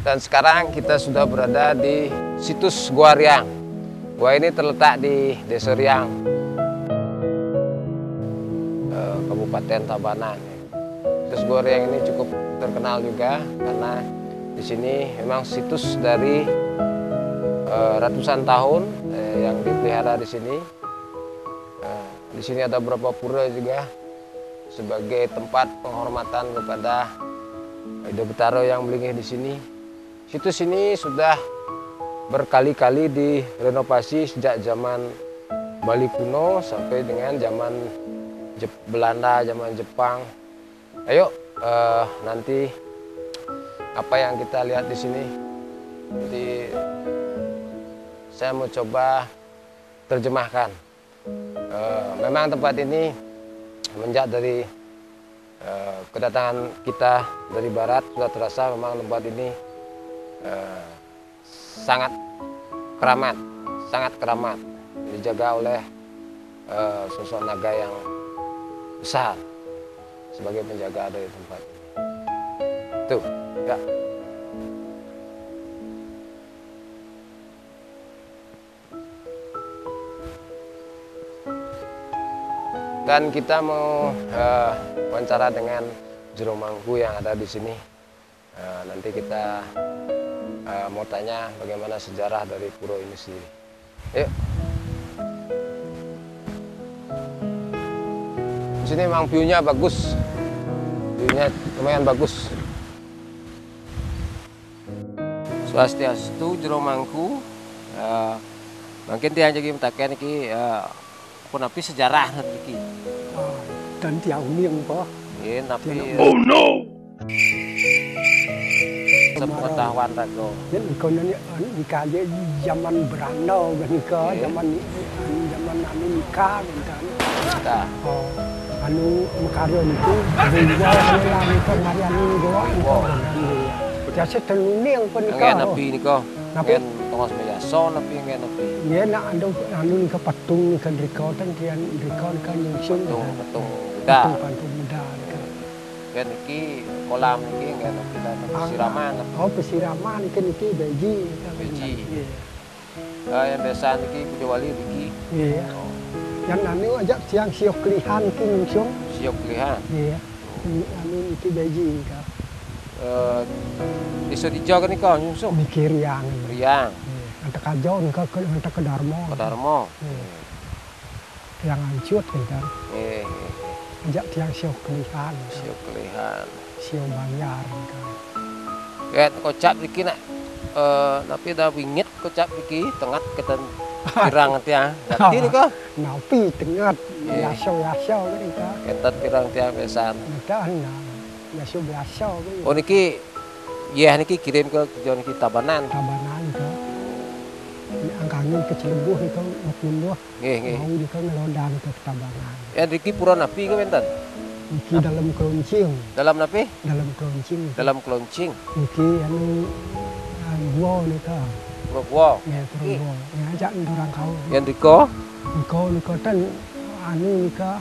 Dan sekarang kita sudah berada di situs Gua Riang. Gua ini terletak di Desa Riang, Kabupaten Tabanan. Situs Gua Riang ini cukup terkenal juga karena di sini memang situs dari ratusan tahun yang dipelihara di sini. Di sini ada beberapa pura juga sebagai tempat penghormatan kepada Hyde Betara yang melinggih di sini. Situs ini sudah berkali-kali direnovasi sejak zaman Bali kuno sampai dengan zaman Belanda, zaman Jepang. Ayo nanti apa yang kita lihat di sini. Jadi saya mau coba terjemahkan. Memang tempat ini semenjak dari kedatangan kita dari barat sudah terasa memang tempat ini sangat keramat, dijaga oleh sosok naga yang besar sebagai penjaga dari tempat ini. Tuh, ya. Dan kita mau wawancara dengan juru mangku yang ada di sini. Nanti kita mau tanya bagaimana sejarah dari pura ini sendiri. Yuk. Di sini memang view-nya bagus. View-nya lumayan bagus. Swastiastu jero mangku. Mungkin tiang jadi mentaken iki pun api sejarah iki. Dan tiang niang po. Nggih, tapi Oh no. sepengetahuan rago. Jadi kau nani nikahnya zaman berandau kan nikah, zaman anu nikah kan. Kita Oh, anu makaryo itu berdua lah nikah hari anu dua. Jadi terluning pun nikah. ngen api niko. Napi? Ngen tongos meja so napi ngen api. Dia nak anu nikah patung nikah rekod kan kian rekod kan yang sung. Patung Buddha. Patung Buddha. Ngen iki kolam iki ngen api lan pesiraman. Oh, pesiraman kan iki beji. Beji. Yang biasa niki Pujo Wali iki. Iya. Yang anu ajak siang siok kelihan ki nungsung. Siok lihat. Iya. Anu iki beji ka. Iso dijo kan niko nyungsung. Mikir yang. Riang, Anta kajon ka anta ke Darmo. Kadarmo. Yang ancut kan. Nggih, Ajak tiang siok kelihan. siok lihat. Siok bayar kan. Ket kocap iki nak tapi dah wingit kocap iki tengah keten pirang tiang. Ngerti niko? Napi tengat Iya. yasau kan ka. Keten pirang tiang besan. Dan yasau biasa kan. Oh niki niki kirim ke tujuan niki Tabanan. Tabanan ka. Angkangin ke Cilebuh itu mapunduh. Nggih, nggih. Mau di kan ngelodang ke Tabanan. Niki pura napi ke benten? Iki dalam keruncing, Dalam napi? dalam keruncing. Dalam keloncing. Iki anu gua ni ka. Pura Ya Ih. gua. Ya ajak orang kau. Yang diko Niko tan anu ni ka.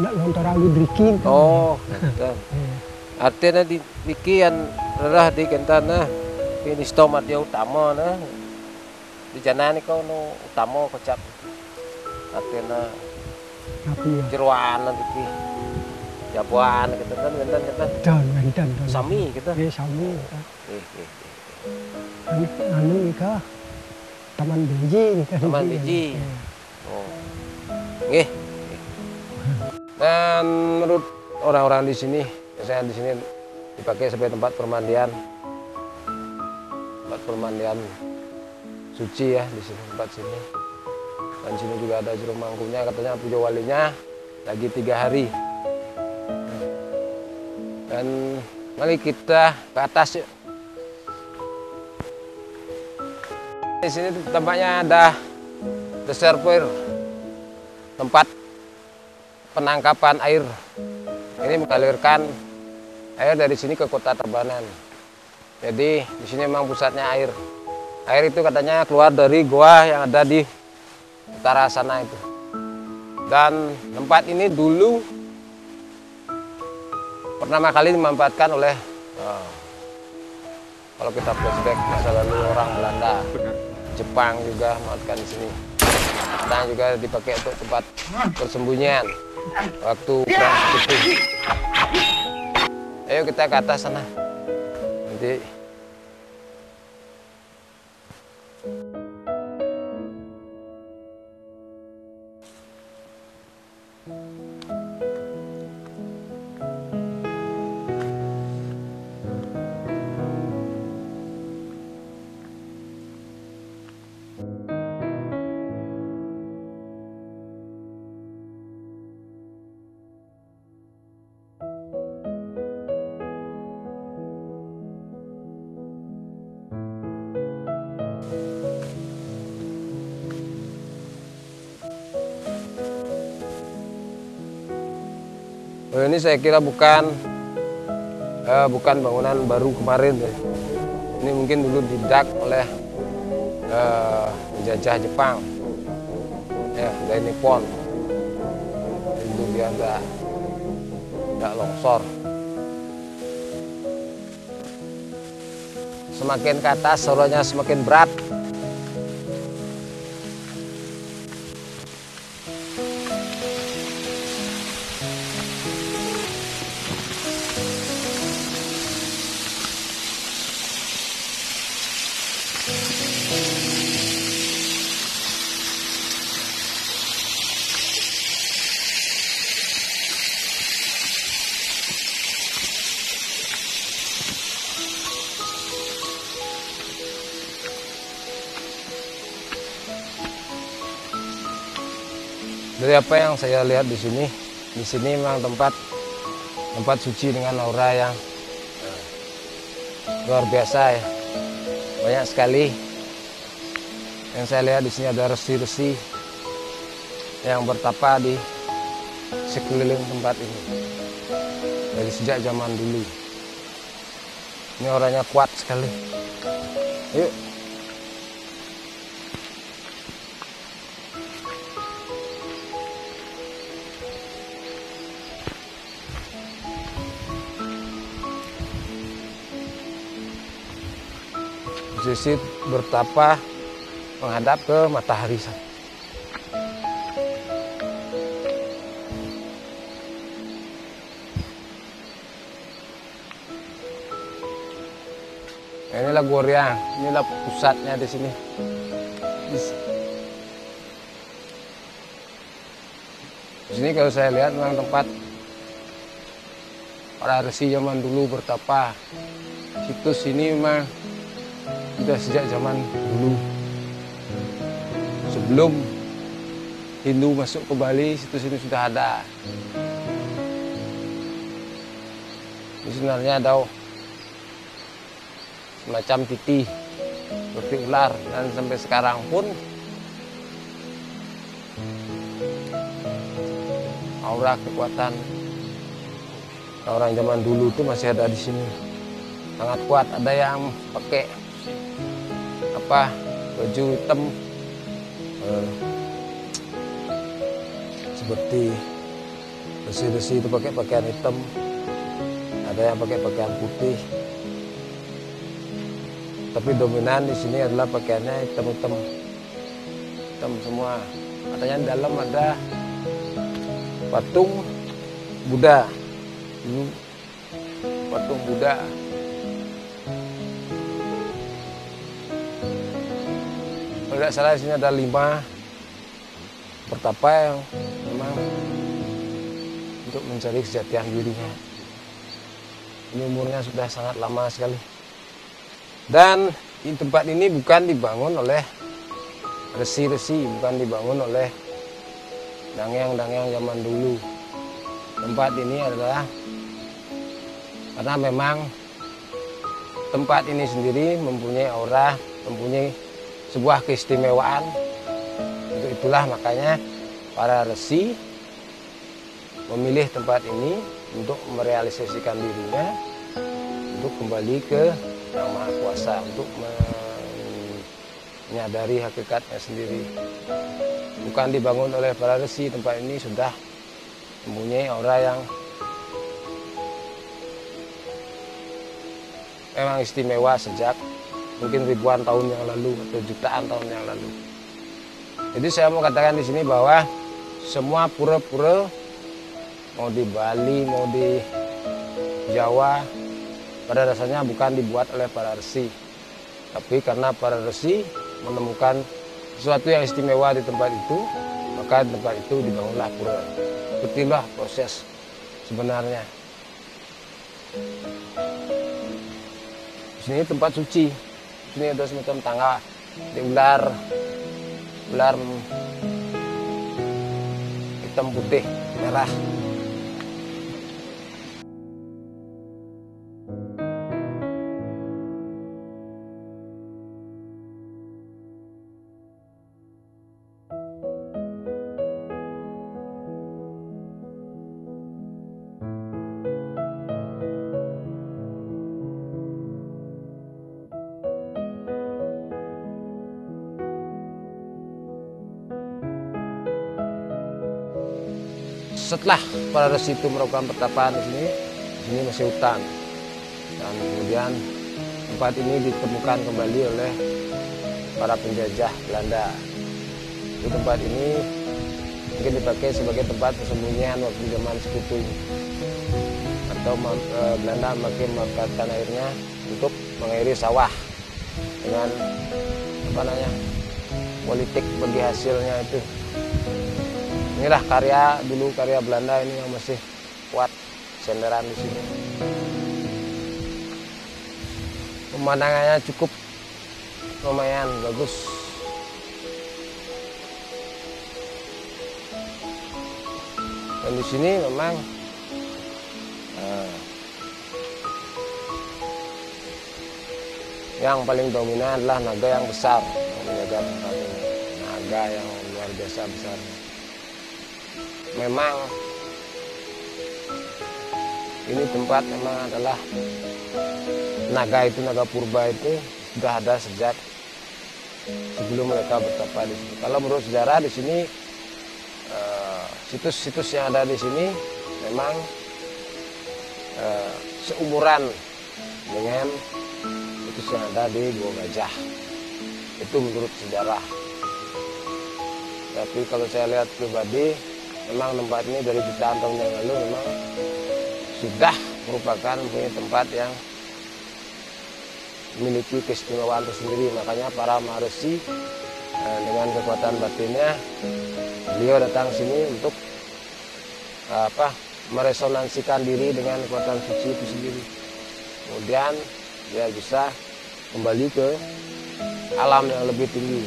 Nak lontar alu drikin ka. oh, kenten. Artinya di niki yang rerah di kentana. Ini stomat dia utama na. Di jana niko no utama kocap. Artinya Tapi ya jeruan niki. Jabuan kita kan kenten. dan wenten. Sami kita. Ya sami ka. Nggih. Anu ni ka. Taman Biji ni ka. Taman Biji. Ya. Oh. Nggih. Dan menurut orang-orang di sini, saya di sini dipakai sebagai tempat permandian. Tempat permandian suci ya di sini, tempat sini. Dan sini juga ada juru mangkunya, katanya Pujo Walinya lagi 3 hari. Dan mari kita ke atas yuk. Di sini tempatnya ada reservoir, tempat penangkapan air. Ini mengalirkan air dari sini ke kota Tabanan. Jadi di sini memang pusatnya air. Air itu katanya keluar dari goa yang ada di utara sana itu. Dan tempat ini dulu pertama kali dimanfaatkan oleh kalau kita flashback masa lalu orang Belanda, Jepang juga memanfaatkan di sini. Dan juga dipakai untuk tempat persembunyian waktu perang sekutu. Ayo kita ke atas sana. Nanti ini saya kira bukan bangunan baru kemarin ya. Ini mungkin dulu didak oleh penjajah Jepang ya, dari Nippon. Itu biar tidak longsor. Semakin ke atas suaranya semakin berat. Dari apa yang saya lihat di sini memang tempat suci dengan aura yang luar biasa ya. Banyak sekali yang saya lihat di sini, ada resi-resi yang bertapa di sekeliling tempat ini dari sejak zaman dulu. Ini auranya kuat sekali. Yuk. Posisi bertapa menghadap ke matahari. Inilah Goryang, inilah pusatnya di sini. Di sini kalau saya lihat memang tempat para resi zaman dulu bertapa. Situs ini memang sudah sejak zaman dulu. Sebelum Hindu masuk ke Bali, situs ini sudah ada. Ini sebenarnya ada semacam titi seperti ular, dan sampai sekarang pun aura kekuatan orang zaman dulu itu masih ada di sini, sangat kuat. Ada yang pakai baju hitam seperti resi-resi itu pakai pakaian hitam, ada yang pakai pakaian putih, tapi dominan di sini adalah pakaiannya hitam semua. Katanya di dalam ada patung Buddha, patung Buddha. Kalau tidak salah di sini ada 5 bertapa yang memang untuk mencari kesejatian dirinya. Ini umurnya sudah sangat lama sekali. Dan di tempat ini bukan dibangun oleh resi-resi, bukan dibangun oleh dangyang-dangyang zaman dulu. Tempat ini adalah karena memang tempat ini sendiri mempunyai aura, mempunyai sebuah keistimewaan. Untuk itulah makanya para resi memilih tempat ini untuk merealisasikan dirinya, untuk kembali ke Yang Maha Kuasa, untuk menyadari hakikatnya sendiri. Bukan dibangun oleh para resi, tempat ini sudah mempunyai aura yang memang istimewa sejak mungkin ribuan tahun yang lalu atau jutaan tahun yang lalu. Jadi saya mau katakan di sini bahwa semua pura-pura, mau di Bali, mau di Jawa, pada dasarnya bukan dibuat oleh para resi, tapi karena para resi menemukan sesuatu yang istimewa di tempat itu, maka di tempat itu dibangunlah pura. Itulah proses sebenarnya. Di sini tempat suci. Di sini ada semacam tangga di ular hitam putih merah. Setelah para resi itu melakukan pertapaan di sini masih hutan. Dan kemudian tempat ini ditemukan kembali oleh para penjajah Belanda. Di tempat ini mungkin dipakai sebagai tempat persembunyian waktu zaman Sekutu, atau Belanda makin memanfaatkan airnya untuk mengairi sawah dengan politik bagi hasilnya itu. Inilah karya Belanda ini yang masih kuat senderan di sini. Pemandangannya cukup lumayan bagus. Dan di sini memang yang paling dominan adalah naga yang besar yang menjaga tempat ini. Naga yang luar biasa besar. Memang ini tempat memang adalah naga itu, naga purba itu sudah ada sejak sebelum mereka bertapa di sini. Kalau menurut sejarah di sini situs-situs yang ada di sini memang seumuran dengan situs yang ada di Gua Gajah. Itu menurut sejarah. Tapi kalau saya lihat pribadi, memang tempat ini dari jutaan tahun yang lalu memang sudah merupakan punya tempat yang memiliki keistimewaan tersendiri. Makanya para maharesi dengan kekuatan batinnya, beliau datang sini untuk meresonansikan diri dengan kekuatan suci itu sendiri. Kemudian dia bisa kembali ke alam yang lebih tinggi.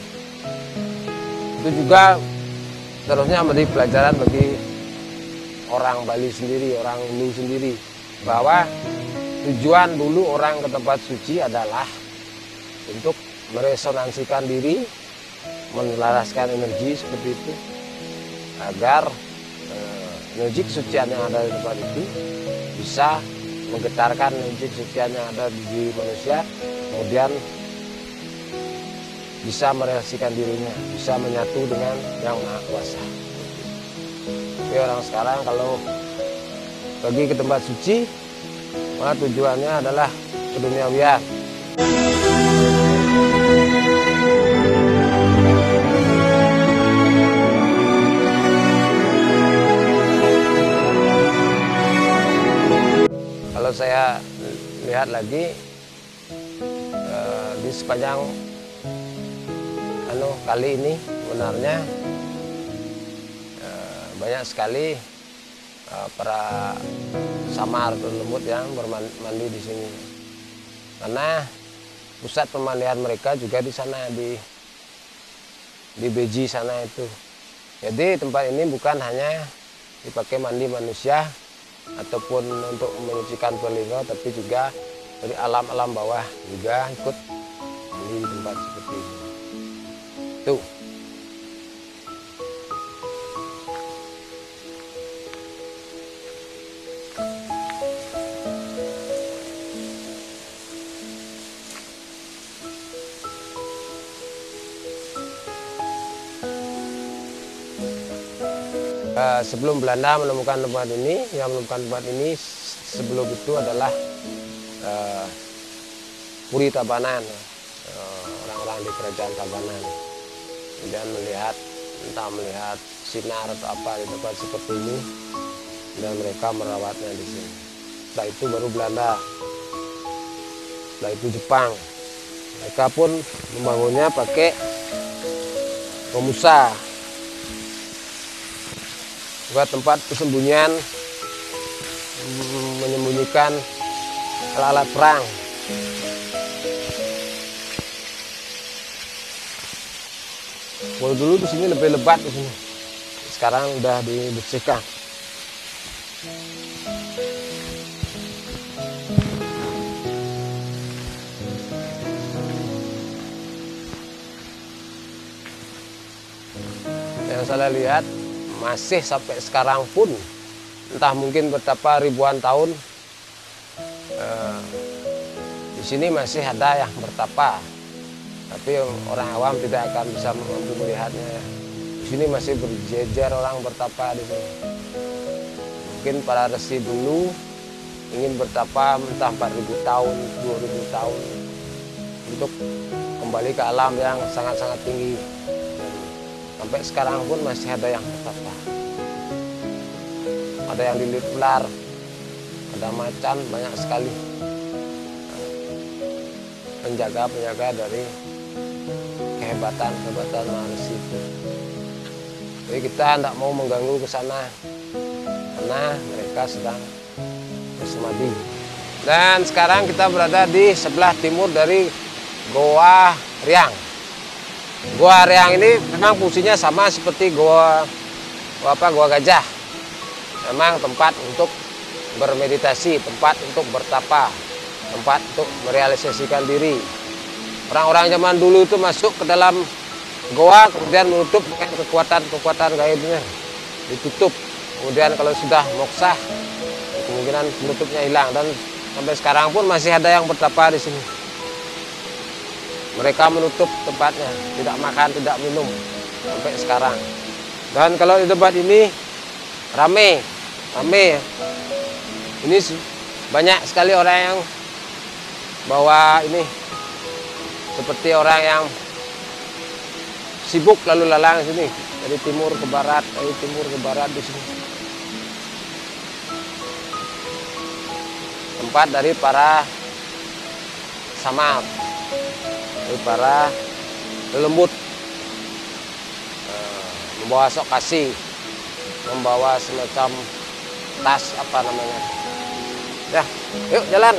Itu juga terusnya menjadi pelajaran bagi orang Bali sendiri, orang Hindu sendiri, bahwa tujuan dulu orang ke tempat suci adalah untuk meresonansikan diri, menelaraskan energi seperti itu, agar energi kesucian yang ada di tempat itu bisa menggetarkan energi kesucian yang ada di diri manusia, kemudian bisa merealisasikan dirinya, bisa menyatu dengan Yang Maha Kuasa. Tapi orang sekarang kalau pergi ke tempat suci, malah tujuannya adalah keduniawian. Kalau saya lihat lagi di sepanjang kali ini sebenarnya banyak sekali para samar atau lembut yang bermandi di sini. Karena pusat pemandian mereka juga di sana, di Beji sana itu. Jadi tempat ini bukan hanya dipakai mandi manusia ataupun untuk menyucikan Purbalingga, tapi juga dari alam-alam bawah juga ikut mandi di tempat seperti ini. Tuh. Sebelum Belanda menemukan tempat ini, yang menemukan tempat ini sebelum itu adalah Puri Tabanan, orang-orang di kerajaan Tabanan. Kemudian melihat sinar atau apa di tempat seperti ini, dan mereka merawatnya di sini. Setelah itu baru Belanda, setelah itu Jepang. Mereka pun membangunnya pakai romusa, buat tempat persembunyian, menyembunyikan alat-alat perang. Kalau dulu di sini lebih lebat di sini, sekarang udah dibersihkan. Yang saya lihat masih sampai sekarang pun, entah mungkin betapa ribuan tahun, di sini masih ada yang bertapa. Tapi orang awam tidak akan bisa mampu melihatnya. Di sini masih berjejer orang bertapa di sini. Mungkin para resi dulu ingin bertapa entah 4.000 tahun, 2.000 tahun untuk kembali ke alam yang sangat-sangat tinggi. Dan sampai sekarang pun masih ada yang bertapa. Ada yang dililit ular, ada macan, banyak sekali penjaga-penjaga dari kehebatan maharesi itu. Jadi kita tidak mau mengganggu ke sana karena mereka sedang bersemadi. Dan sekarang kita berada di sebelah timur dari Goa Riang. Goa Riang ini memang fungsinya sama seperti Goa Gajah. memang tempat untuk bermeditasi, tempat untuk bertapa, tempat untuk merealisasikan diri. Orang-orang zaman dulu itu masuk ke dalam goa, kemudian menutup dengan kekuatan gaibnya, ditutup. Kemudian kalau sudah moksa, kemungkinan penutupnya hilang, dan sampai sekarang pun masih ada yang bertapa di sini. Mereka menutup tempatnya, tidak makan, tidak minum sampai sekarang. Dan kalau di tempat ini rame. Ini banyak sekali orang yang bawa ini seperti orang yang sibuk lalu lalang di sini, dari timur ke barat, di sini. Tempat dari para samar, dari para lelembut, membawa sok kasih, membawa semacam tas apa namanya. Ya, yuk jalan.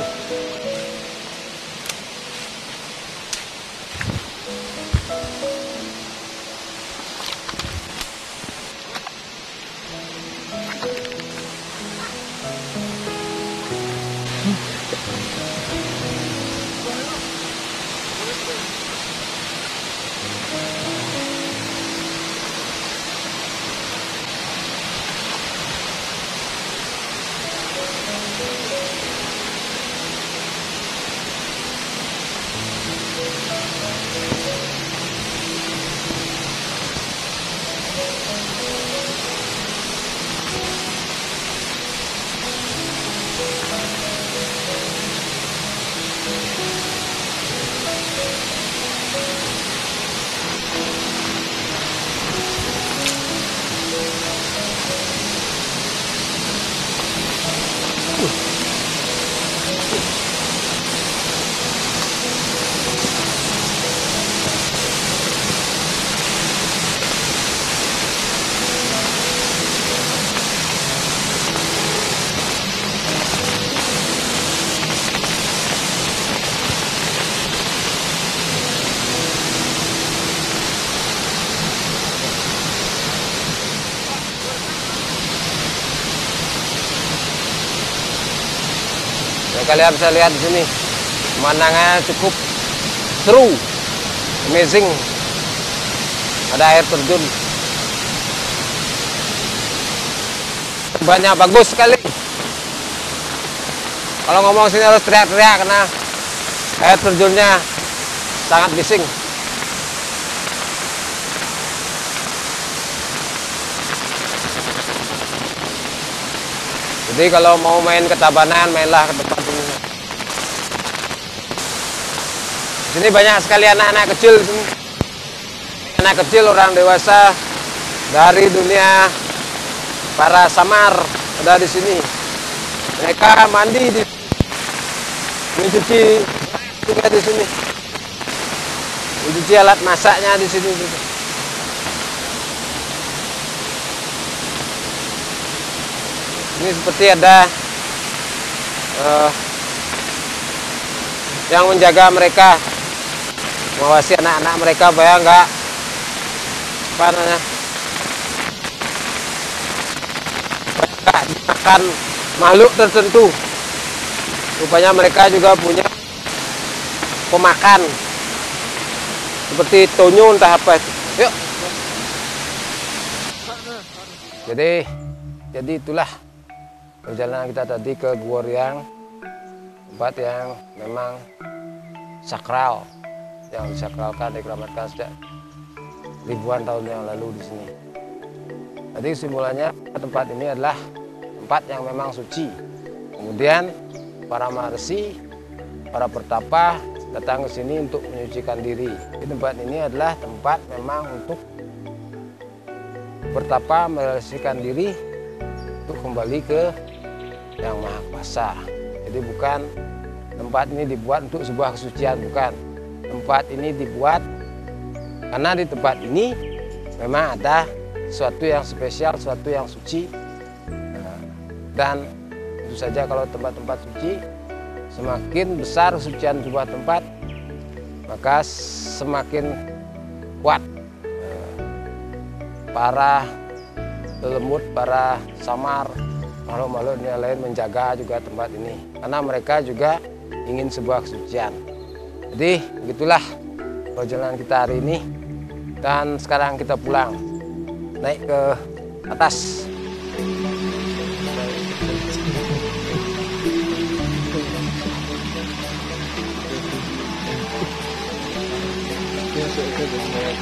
Nah, kalian bisa lihat di sini pemandangannya cukup seru, amazing. Ada air terjun, banyak, bagus sekali. Kalau ngomong sini harus teriak-teriak karena air terjunnya sangat bising. Jadi kalau mau main ke Tabanan, mainlah ke tempat ini. Di sini banyak sekali anak-anak kecil di sini. Anak kecil, orang dewasa dari dunia para samar ada di sini. Mereka mandi di sini, mencuci juga di sini, mencuci alat masaknya di sini juga. Ini seperti ada yang menjaga mereka, mengawasi anak-anak mereka supaya enggak dimakan makhluk tertentu. Rupanya mereka juga punya pemakan seperti tonyo entah apa itu. Yuk. Jadi itulah perjalanan kita tadi ke Gua Riang, tempat yang memang sakral, yang disakralkan, dikeramatkan sejak ribuan tahun yang lalu di sini. Jadi simbolannya tempat ini adalah tempat yang memang suci. Kemudian para maharsi, para pertapa datang ke sini untuk menyucikan diri. Di tempat ini adalah tempat memang untuk bertapa, merealisasikan diri untuk kembali ke Yang Maha Kuasa. Jadi bukan tempat ini dibuat untuk sebuah kesucian, bukan. Tempat ini dibuat karena di tempat ini memang ada sesuatu yang spesial, sesuatu yang suci. Dan tentu saja kalau tempat-tempat suci, semakin besar kesucian sebuah tempat, maka semakin kuat para lelembut, para samar, makhluk-makhluk dunia lain menjaga juga tempat ini. Karena mereka juga ingin sebuah kesucian. Jadi begitulah perjalanan kita hari ini. Dan sekarang kita pulang, naik ke atas. Masuk ke dunia